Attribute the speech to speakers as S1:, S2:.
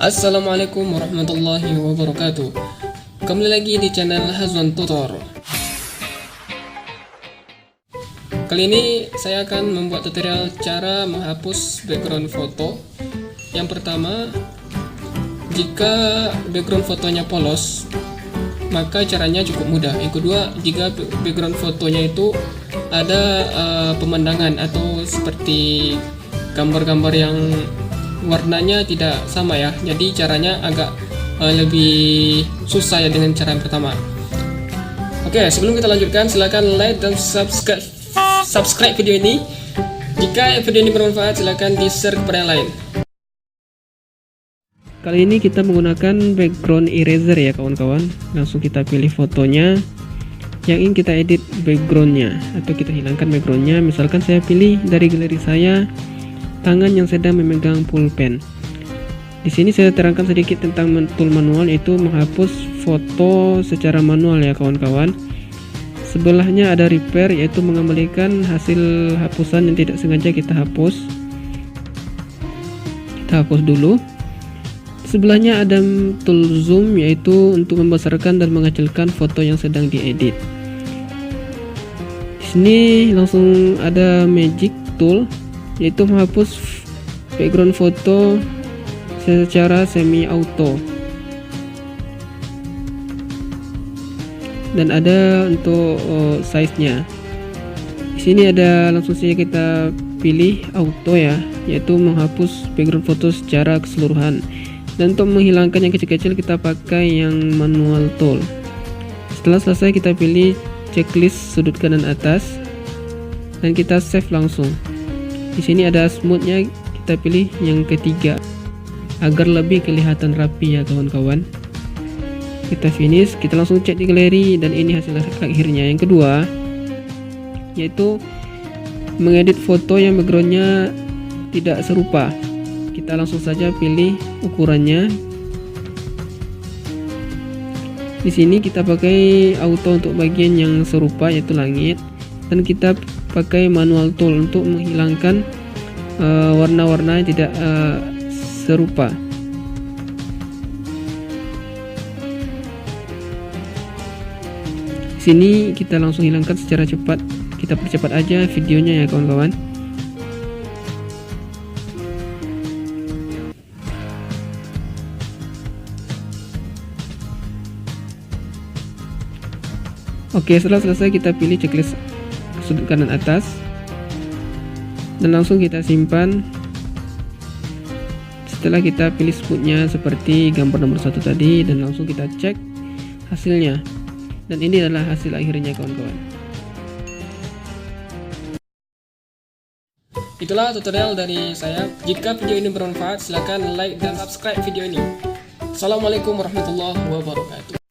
S1: Assalamualaikum warahmatullahi wabarakatuh. Kembali lagi di channel Hazwan Tutor. Kali ini saya akan membuat tutorial cara menghapus background foto. Yang pertama, jika background fotonya polos, maka caranya cukup mudah. Yang kedua, jika background fotonya itu ada pemandangan atau seperti gambar-gambar yang warnanya tidak sama ya, jadi caranya agak lebih susah ya dengan cara yang pertama. Oke, sebelum kita lanjutkan, silahkan like dan subscribe video ini. Jika video ini bermanfaat, silahkan di share kepada yang lain. Kali ini kita menggunakan background eraser ya kawan-kawan. Langsung kita pilih fotonya yang ingin kita edit backgroundnya atau kita hilangkan backgroundnya. Misalkan saya pilih dari galeri saya tangan yang sedang memegang pulpen. Di sini saya terangkan sedikit tentang tool manual, yaitu menghapus foto secara manual ya kawan-kawan. Sebelahnya ada repair, yaitu mengembalikan hasil hapusan yang tidak sengaja kita hapus. Kita hapus dulu. Sebelahnya ada tool zoom, yaitu untuk membesarkan dan mengecilkan foto yang sedang diedit. Di sini langsung ada magic tool, yaitu menghapus background foto secara semi auto, dan ada untuk size nya. Di sini ada langsung saja kita pilih auto ya, yaitu menghapus background foto secara keseluruhan. Dan untuk menghilangkan yang kecil-kecil kita pakai yang manual tool. Setelah selesai kita pilih checklist sudut kanan atas dan kita save langsung. Di sini ada smoothnya, kita pilih yang ketiga agar lebih kelihatan rapi ya kawan-kawan. Kita finish, kita langsung cek di galeri, dan ini hasil akhirnya. Yang kedua, yaitu mengedit foto yang backgroundnya tidak serupa. Kita langsung saja pilih ukurannya. Di sini kita pakai auto untuk bagian yang serupa, yaitu langit, dan kita pakai manual tool untuk menghilangkan warna-warna yang tidak serupa. Di sini kita langsung hilangkan secara cepat. Kita percepat aja videonya ya kawan-kawan. Oke, setelah selesai kita pilih checklist sudut kanan atas dan langsung kita simpan. Setelah kita pilih smoothnya seperti gambar nomor 1 tadi, dan langsung kita cek hasilnya, dan ini adalah hasil akhirnya kawan-kawan. Itulah tutorial dari saya. Jika video ini bermanfaat, silahkan like dan subscribe video ini. Assalamualaikum warahmatullahi wabarakatuh.